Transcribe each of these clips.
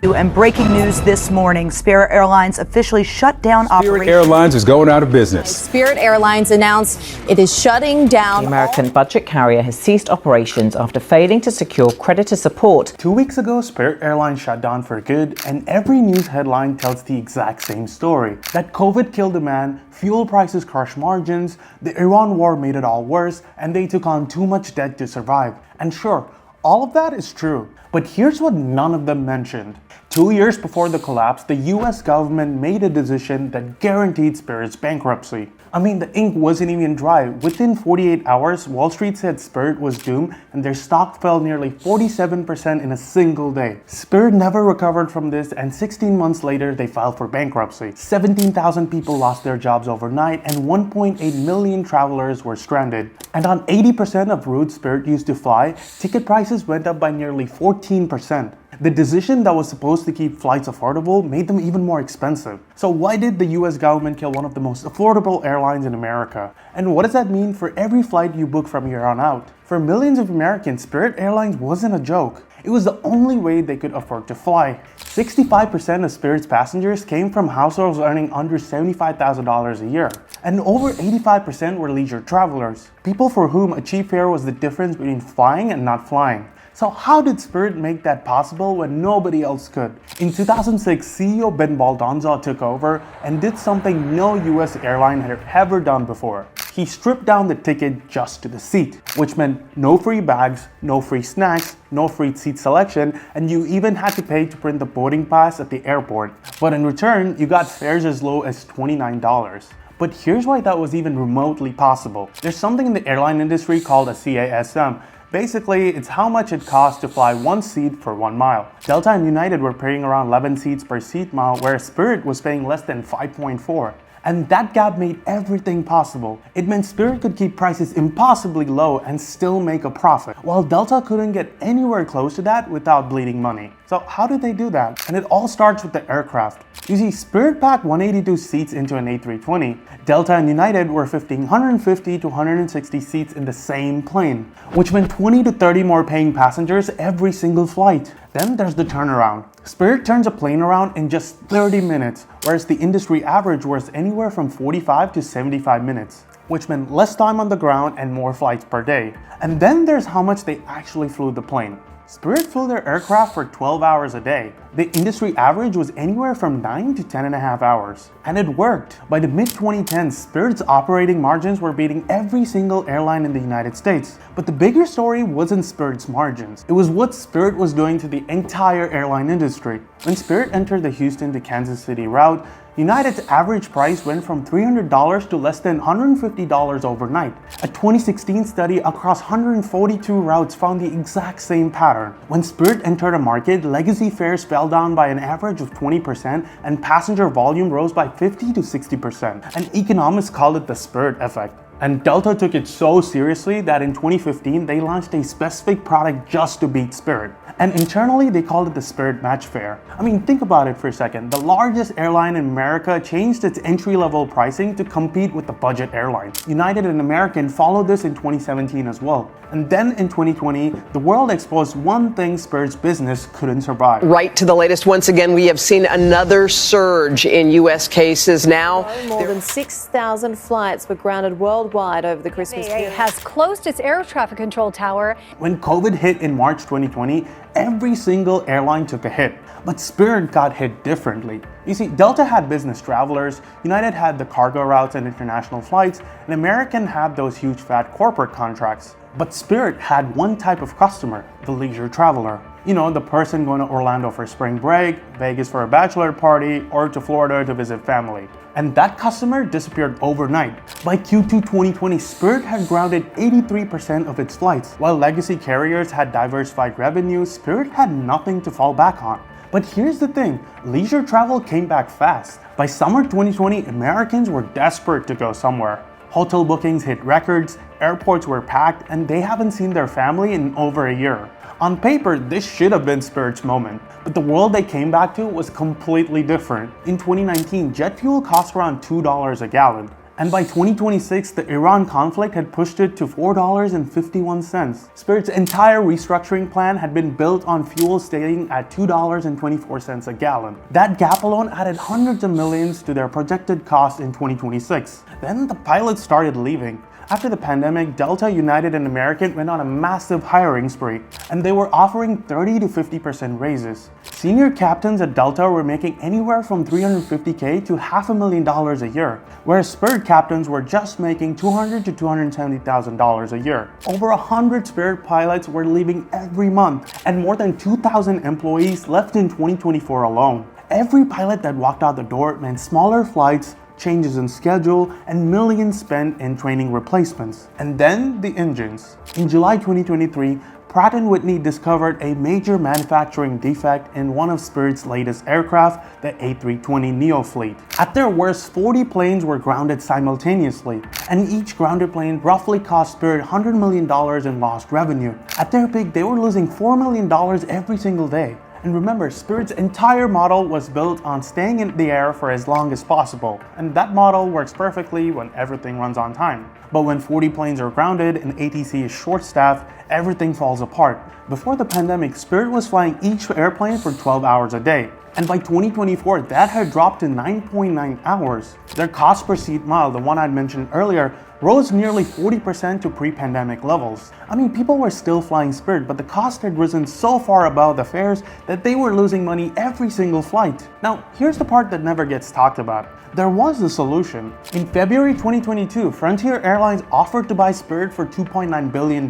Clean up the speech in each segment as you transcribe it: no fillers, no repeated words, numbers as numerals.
And breaking news this morning, Spirit Airlines officially shut down operations. Spirit Airlines is going out of business. Spirit Airlines announced it is shutting down. The American budget carrier has ceased operations after failing to secure creditor support. 2 weeks ago, Spirit Airlines shut down for good, and every news headline tells the exact same story. That COVID killed demand, fuel prices crushed margins, the Iran war made it all worse, and they took on too much debt to survive. And sure, all of that is true. But here's what none of them mentioned. 2 years before the collapse, the US government made a decision that guaranteed Spirit's bankruptcy. I mean, the ink wasn't even dry. Within 48 hours, Wall Street said Spirit was doomed and their stock fell nearly 47% in a single day. Spirit never recovered from this, and 16 months later, they filed for bankruptcy. 17,000 people lost their jobs overnight and 1.8 million travelers were stranded. And on 80% of routes Spirit used to fly, ticket prices went up by nearly 14%. The decision that was supposed to keep flights affordable made them even more expensive. So why did the US government kill one of the most affordable airlines in America? And what does that mean for every flight you book from here on out? For millions of Americans, Spirit Airlines wasn't a joke. It was the only way they could afford to fly. 65% of Spirit's passengers came from households earning under $75,000 a year. And over 85% were leisure travelers, people for whom a cheap fare was the difference between flying and not flying. So how did Spirit make that possible when nobody else could? In 2006, CEO Ben Baldonza took over and did something no US airline had ever done before. He stripped down the ticket just to the seat, which meant no free bags, no free snacks, no free seat selection, and you even had to pay to print the boarding pass at the airport. But in return, you got fares as low as $29. But here's why that was even remotely possible. There's something in the airline industry called a CASM. Basically, it's how much it costs to fly one seat for 1 mile. Delta and United were paying around 11 seats per seat mile, whereas Spirit was paying less than 5.4. And that gap made everything possible. It meant Spirit could keep prices impossibly low and still make a profit, while Delta couldn't get anywhere close to that without bleeding money. So how did they do that? And it all starts with the aircraft. You see, Spirit packed 182 seats into an A320. Delta and United were 150 to 160 seats in the same plane, which meant 20 to 30 more paying passengers every single flight. Then there's the turnaround. Spirit turns a plane around in just 30 minutes, whereas the industry average was anywhere from 45 to 75 minutes, which meant less time on the ground and more flights per day. And then there's how much they actually flew the plane. Spirit flew their aircraft for 12 hours a day. The industry average was anywhere from 9 to 10.5 hours. And it worked. By the mid-2010s, Spirit's operating margins were beating every single airline in the United States. But the bigger story wasn't Spirit's margins. It was what Spirit was doing to the entire airline industry. When Spirit entered the Houston to Kansas City route, United's average price went from $300 to less than $150 overnight. A 2016 study across 142 routes found the exact same pattern. When Spirit entered a market, legacy fares fell down by an average of 20% and passenger volume rose by 50 to 60%. And economists call it the Spirit effect. And Delta took it so seriously that in 2015, they launched a specific product just to beat Spirit. And internally, they called it the Spirit Match Fare. I mean, think about it for a second. The largest airline in America changed its entry-level pricing to compete with the budget airlines. United and American followed this in 2017 as well. And then in 2020, the world exposed one thing Spirit's business couldn't survive. Right to the latest. Once again, we have seen another surge in U.S. cases now. More than 6,000 flights were grounded worldwide over the Christmas period. It has closed its air traffic control tower. When COVID hit in March 2020, every single airline took a hit. But Spirit got hit differently. You see, Delta had business travelers, United had the cargo routes and international flights, and American had those huge fat corporate contracts. But Spirit had one type of customer, the leisure traveler. You know, the person going to Orlando for spring break, Vegas for a bachelor party, or to Florida to visit family. And that customer disappeared overnight. By Q2 2020, Spirit had grounded 83% of its flights. While legacy carriers had diversified revenue, Spirit had nothing to fall back on. But here's the thing, leisure travel came back fast. By summer 2020, Americans were desperate to go somewhere. Hotel bookings hit records, airports were packed, and they haven't seen their family in over a year. On paper, this should have been Spirit's moment, but the world they came back to was completely different. In 2019, jet fuel cost around $2 a gallon. And by 2026, the Iran conflict had pushed it to $4.51. Spirit's entire restructuring plan had been built on fuel staying at $2.24 a gallon. That gap alone added hundreds of millions to their projected cost in 2026. Then the pilots started leaving. After the pandemic, Delta, United, and American went on a massive hiring spree, and they were offering 30 to 50% raises. Senior captains at Delta were making anywhere from $350K to $500,000 a year, whereas Spirit captains were just making $200,000 to $270,000 a year. Over 100 Spirit pilots were leaving every month, and more than 2,000 employees left in 2024 alone. Every pilot that walked out the door meant smaller flights, changes in schedule, and millions spent in training replacements. And then the engines. In July 2023, Pratt & Whitney discovered a major manufacturing defect in one of Spirit's latest aircraft, the A320neo fleet. At their worst, 40 planes were grounded simultaneously, and each grounded plane roughly cost Spirit $100 million in lost revenue. At their peak, they were losing $4 million every single day. And remember, Spirit's entire model was built on staying in the air for as long as possible. And that model works perfectly when everything runs on time. But when 40 planes are grounded and ATC is short-staffed, everything falls apart. Before the pandemic, Spirit was flying each airplane for 12 hours a day. And by 2024, that had dropped to 9.9 hours. Their cost per seat mile, the one I'd mentioned earlier, rose nearly 40% to pre-pandemic levels. I mean, people were still flying Spirit, but the cost had risen so far above the fares that they were losing money every single flight. Now, here's the part that never gets talked about. There was a solution. In February 2022, Frontier Airlines offered to buy Spirit for $2.9 billion.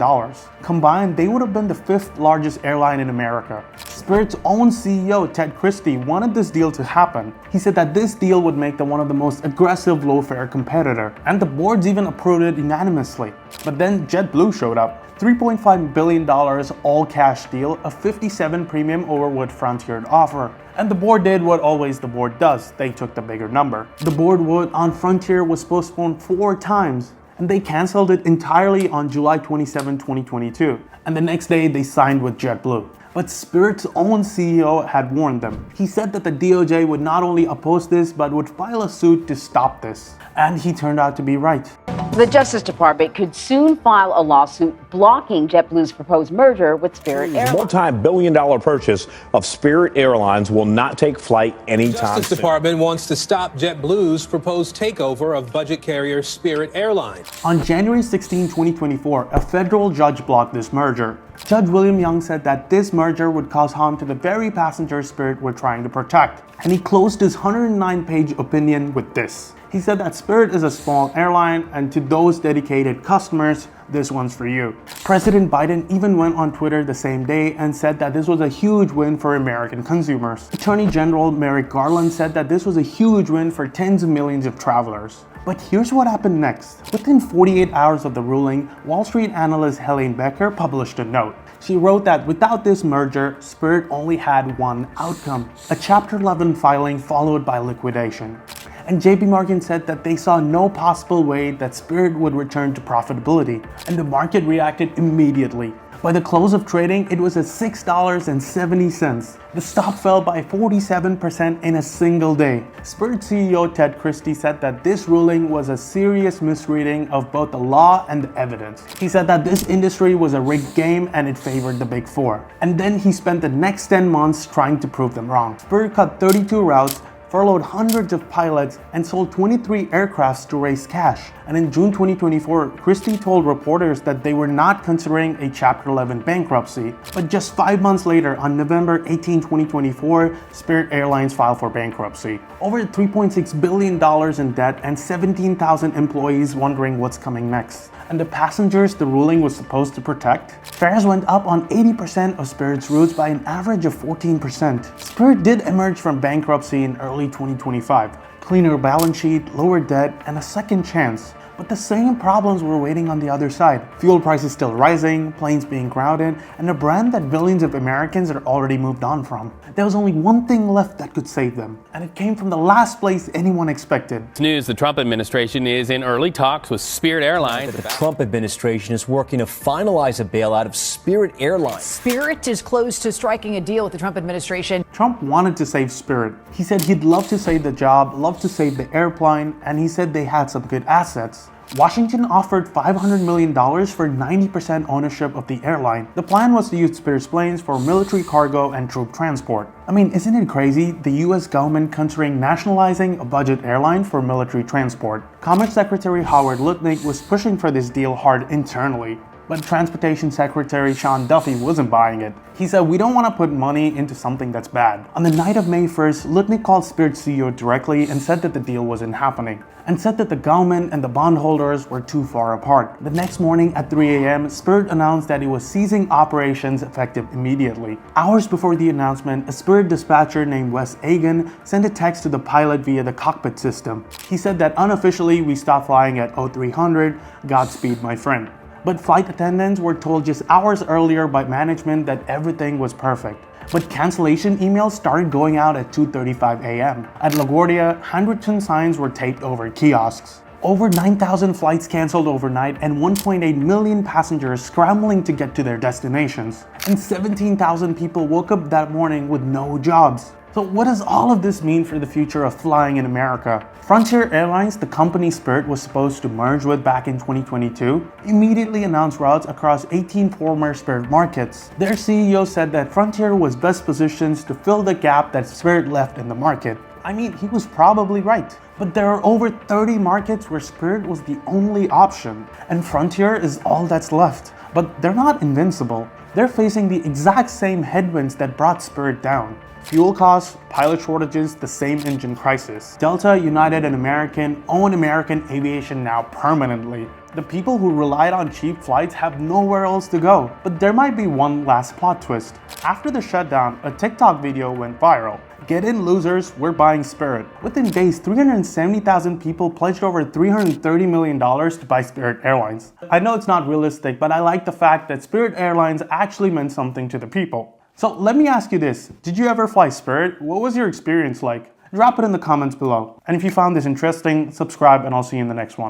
Combined, they would have been the 5th largest airline in America. Spirit's own CEO, Ted Christie, wanted this deal to happen. He said that this deal would make them one of the most aggressive low-fare competitor, and the boards even approved it unanimously. But then JetBlue showed up. $3.5 billion all-cash deal, a 57 premium over what Frontier offer. And the board did what always the board does. They took the bigger number. The board vote on Frontier was postponed 4 times, and they canceled it entirely on July 27, 2022. And the next day, they signed with JetBlue. But Spirit's own CEO had warned them. He said that the DOJ would not only oppose this, but would file a suit to stop this. And he turned out to be right. The Justice Department could soon file a lawsuit blocking JetBlue's proposed merger with Spirit Airlines. The multi-billion-dollar purchase of Spirit Airlines will not take flight anytime soon. The Justice Department wants to stop JetBlue's proposed takeover of budget carrier Spirit Airlines. On January 16, 2024, a federal judge blocked this merger. Judge William Young said that this merger would cause harm to the very passengers Spirit were trying to protect. And he closed his 109-page opinion with this. He said that Spirit is a small airline, and to those dedicated customers, this one's for you. President Biden even went on Twitter the same day and said that this was a huge win for American consumers. Attorney General Merrick Garland said that this was a huge win for tens of millions of travelers. But here's what happened next. Within 48 hours of the ruling, Wall Street analyst Helene Becker published a note. She wrote that without this merger, Spirit only had one outcome: a Chapter 11 filing followed by liquidation. And JP Morgan said that they saw no possible way that Spirit would return to profitability, and the market reacted immediately. By the close of trading, it was at $6.70. The stock fell by 47% in a single day. Spirit CEO Ted Christie said that this ruling was a serious misreading of both the law and the evidence. He said that this industry was a rigged game and it favored the Big Four. And then he spent the next 10 months trying to prove them wrong. Spirit cut 32 routes, furloughed hundreds of pilots, and sold 23 aircrafts to raise cash. And in June 2024, Christie told reporters that they were not considering a Chapter 11 bankruptcy. But just 5 months later, on November 18, 2024, Spirit Airlines filed for bankruptcy. Over $3.6 billion in debt and 17,000 employees wondering what's coming next. And the passengers the ruling was supposed to protect? Fares went up on 80% of Spirit's routes by an average of 14%. Spirit did emerge from bankruptcy in early 2025. Cleaner balance sheet, lower debt, and a second chance. But the same problems were waiting on the other side. Fuel prices still rising, planes being crowded, and a brand that billions of Americans had already moved on from. There was only one thing left that could save them, and it came from the last place anyone expected. News: the Trump administration is in early talks with Spirit Airlines. The Trump administration is working to finalize a bailout of Spirit Airlines. Spirit is close to striking a deal with the Trump administration. Trump wanted to save Spirit. He said he'd love to save the job, love to save the airplane, and he said they had some good assets. Washington offered $500 million for 90% ownership of the airline. The plan was to use Spirit's planes for military cargo and troop transport. I mean, isn't it crazy? The US government considering nationalizing a budget airline for military transport. Commerce Secretary Howard Lutnick was pushing for this deal hard internally. But Transportation Secretary Sean Duffy wasn't buying it. He said, "We don't want to put money into something that's bad." On the night of May 1st, Lutnick called Spirit CEO directly and said that the deal wasn't happening, and said that the government and the bondholders were too far apart. The next morning at 3 a.m., Spirit announced that it was ceasing operations effective immediately. Hours before the announcement, a Spirit dispatcher named Wes Agan sent a text to the pilot via the cockpit system. He said that unofficially, "We stopped flying at 0300, Godspeed my friend." But flight attendants were told just hours earlier by management that everything was perfect. But cancellation emails started going out at 2:35 a.m. At LaGuardia, handwritten signs were taped over kiosks. Over 9,000 flights canceled overnight and 1.8 million passengers scrambling to get to their destinations. And 17,000 people woke up that morning with no jobs. So what does all of this mean for the future of flying in America? Frontier Airlines, the company Spirit was supposed to merge with back in 2022, immediately announced routes across 18 former Spirit markets. Their CEO said that Frontier was best positioned to fill the gap that Spirit left in the market. I mean, he was probably right. But there are over 30 markets where Spirit was the only option, and Frontier is all that's left. But they're not invincible. They're facing the exact same headwinds that brought Spirit down. Fuel costs, pilot shortages, the same engine crisis. Delta, United, and American own American aviation now permanently. The people who relied on cheap flights have nowhere else to go. But there might be one last plot twist. After the shutdown, a TikTok video went viral. "Get in, losers, we're buying Spirit." Within days, 370,000 people pledged over $330 million to buy Spirit Airlines. I know it's not realistic, but I like the fact that Spirit Airlines actually meant something to the people. So let me ask you this, did you ever fly Spirit? What was your experience like? Drop it in the comments below. And if you found this interesting, subscribe and I'll see you in the next one.